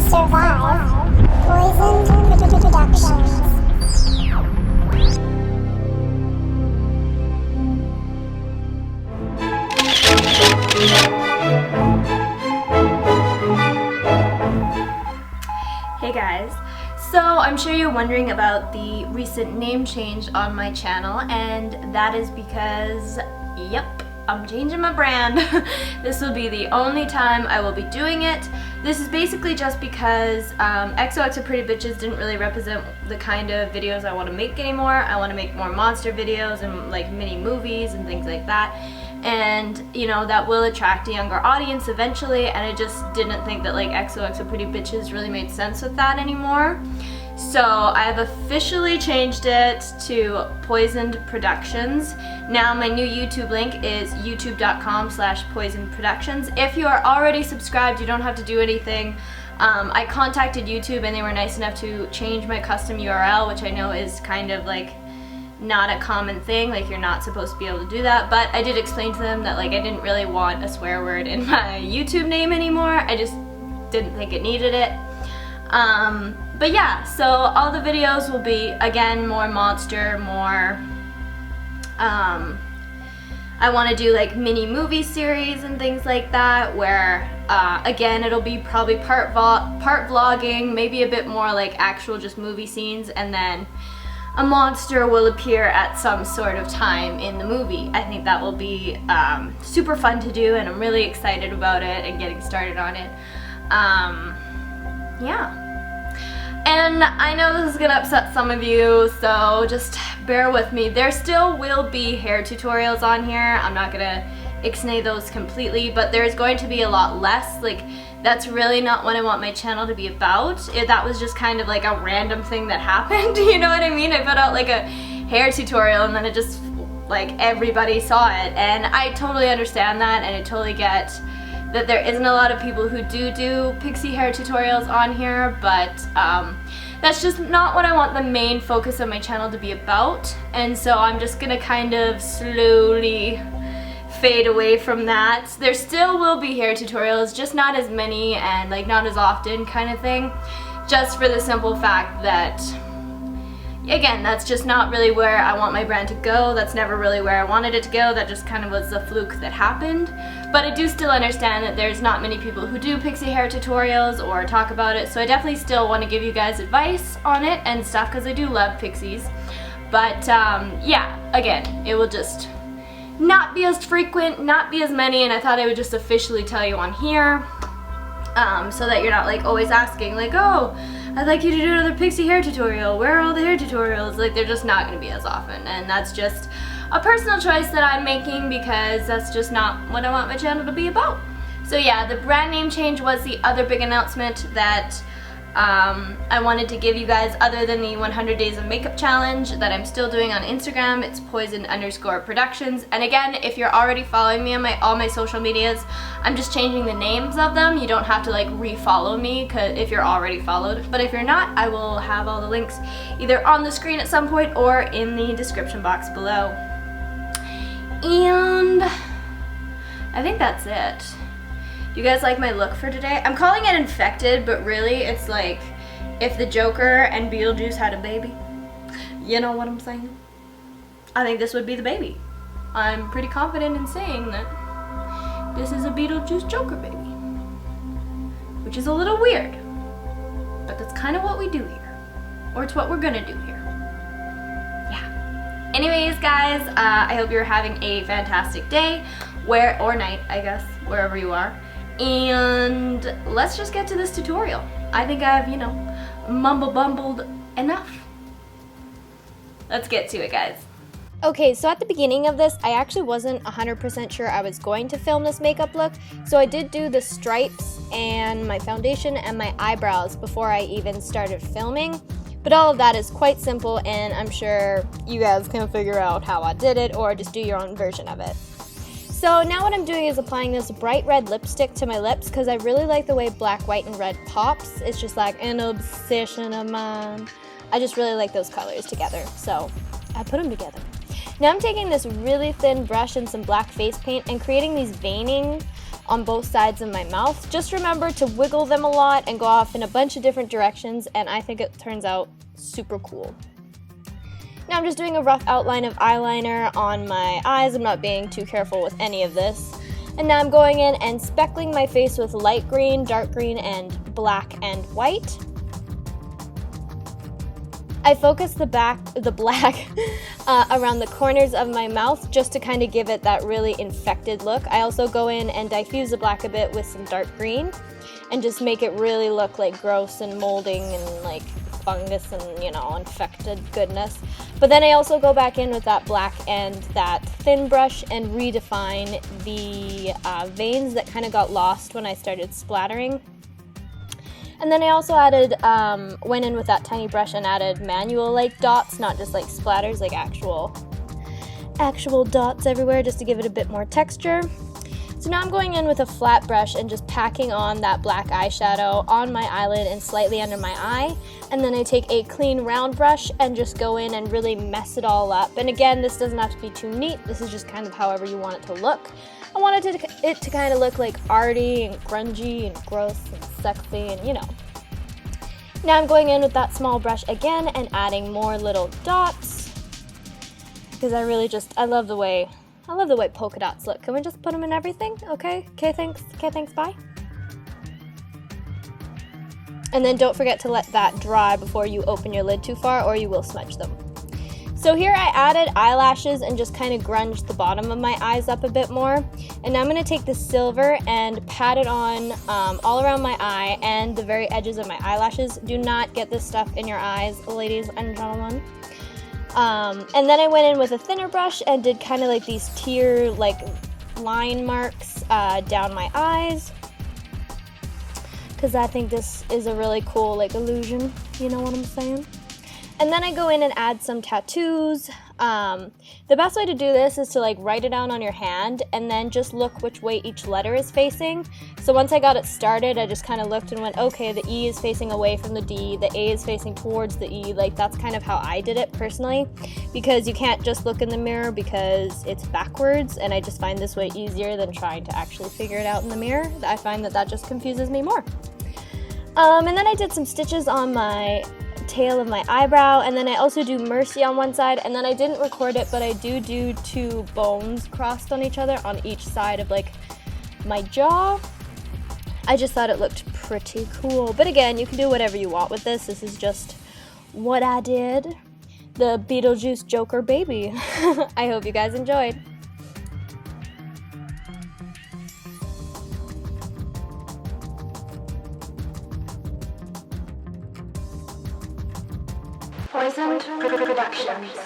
Survive Poisoned Productions. Hey guys, so I'm sure you're wondering about the recent name change on my channel, and that is because, yep, I'm changing my brand. This will be the only time I will be doing it. This is basically just because XOXO Pretty Bitches didn't really represent the kind of videos I want to make anymore. I want to make more monster videos and like mini movies and things like that. And you know, that will attract a younger audience eventually, and I just didn't think that like XOXO Pretty Bitches really made sense with that anymore. So I have officially changed it to Poisoned Productions. Now my new YouTube link is youtube.com/poisonedproductions. If you are already subscribed, you don't have to do anything. I contacted YouTube and they were nice enough to change my custom URL, which I know is kind of like not a common thing, like you're not supposed to be able to do that, but I did explain to them that like I didn't really want a swear word in my YouTube name anymore. I just didn't think it needed it. But yeah, so all the videos will be, again, more monster, more, I want to do like mini movie series and things like that, where, again, it'll be probably part vlogging, maybe a bit more like actual just movie scenes, and then a monster will appear at some sort of time in the movie. I think that will be super fun to do, and I'm really excited about it and getting started on it. Yeah. And I know this is gonna upset some of you, so just bear with me. There still will be hair tutorials on here. I'm not gonna ixnay those completely, but there's going to be a lot less. Like, that's really not what I want my channel to be about. That was just kind of like a random thing that happened, you know what I mean? I put out like a hair tutorial and then it just, like, everybody saw it. And I totally understand that, and I totally get that there isn't a lot of people who do pixie hair tutorials on here, but that's just not what I want the main focus of my channel to be about. And so I'm just gonna kind of slowly fade away from that. There still will be hair tutorials, just not as many and like not as often kind of thing, just for the simple fact that, again, that's just not really where I want my brand to go. That's never really where I wanted it to go. That just kind of was a fluke that happened. But I do still understand that there's not many people who do pixie hair tutorials or talk about it, so I definitely still want to give you guys advice on it and stuff, because I do love pixies. But yeah, again, it will just not be as frequent, not be as many, and I thought I would just officially tell you on here, so that you're not like always asking like, oh, I'd like you to do another pixie hair tutorial, where are all the hair tutorials? Like, they're just not going to be as often, and that's just a personal choice that I'm making because that's just not what I want my channel to be about. So yeah, the brand name change was the other big announcement that I wanted to give you guys, other than the 100 Days of Makeup Challenge that I'm still doing on Instagram. It's poisoned_productions. And again, if you're already following me on all my social medias, I'm just changing the names of them. You don't have to like re-follow me if you're already followed. But if you're not, I will have all the links either on the screen at some point or in the description box below. And I think that's it. You guys like my look for today? I'm calling it infected, but really it's like if the Joker and Beetlejuice had a baby. You know what I'm saying? I think this would be the baby. I'm pretty confident in saying that this is a Beetlejuice Joker baby. Which is a little weird, but that's kind of what we do here. Or it's what we're gonna do here. Yeah. Anyways, guys, I hope you're having a fantastic day, or night, I guess, wherever you are. And let's just get to this tutorial. I think I've, you know, mumble-bumbled enough. Let's get to it, guys. Okay, so at the beginning of this, I actually wasn't 100% sure I was going to film this makeup look, so I did do the stripes and my foundation and my eyebrows before I even started filming. But all of that is quite simple, and I'm sure you guys can figure out how I did it or just do your own version of it. So now what I'm doing is applying this bright red lipstick to my lips because I really like the way black, white, and red pops. It's just like an obsession of mine. I just really like those colors together, so I put them together. Now I'm taking this really thin brush and some black face paint and creating these veining on both sides of my mouth. Just remember to wiggle them a lot and go off in a bunch of different directions, and I think it turns out super cool. Now I'm just doing a rough outline of eyeliner on my eyes. I'm not being too careful with any of this. And now I'm going in and speckling my face with light green, dark green, and black and white. I focus the black around the corners of my mouth just to kind of give it that really infected look. I also go in and diffuse the black a bit with some dark green and just make it really look like gross and molding and like fungus and, you know, infected goodness. But then I also go back in with that black and that thin brush and redefine the veins that kind of got lost when I started splattering. And then I also added, went in with that tiny brush and added manual like dots, not just like splatters, like actual dots everywhere, just to give it a bit more texture. So now I'm going in with a flat brush and just packing on that black eyeshadow on my eyelid and slightly under my eye. And then I take a clean round brush and just go in and really mess it all up. And again, this doesn't have to be too neat. This is just kind of however you want it to look. I wanted it to kind of look like arty and grungy and gross and sexy and, you know. Now I'm going in with that small brush again and adding more little dots because I love the way polka dots look. Can we just put them in everything? Okay, thanks, bye. And then don't forget to let that dry before you open your lid too far or you will smudge them. So here I added eyelashes and just kind of grunged the bottom of my eyes up a bit more. And now I'm going to take the silver and pat it on all around my eye and the very edges of my eyelashes. Do not get this stuff in your eyes, ladies and gentlemen. And then I went in with a thinner brush and did kind of like these tear like line marks down my eyes. Because I think this is a really cool like illusion, you know what I'm saying? And then I go in and add some tattoos. The best way to do this is to like write it down on your hand and then just look which way each letter is facing. So once I got it started, I just kind of looked and went, okay, the E is facing away from the D, the A is facing towards the E. Like that's kind of how I did it personally, because you can't just look in the mirror because it's backwards, and I just find this way easier than trying to actually figure it out in the mirror. I find that just confuses me more. And then I did some stitches on my tail of my eyebrow, and then I also do Mercy on one side, and then I didn't record it, but I do two bones crossed on each other on each side of like my jaw. I just thought it looked pretty cool, but again, you can do whatever you want with this. This is just what I did. The Beetlejuice Joker baby. I hope you guys enjoyed. Poisoned Productions.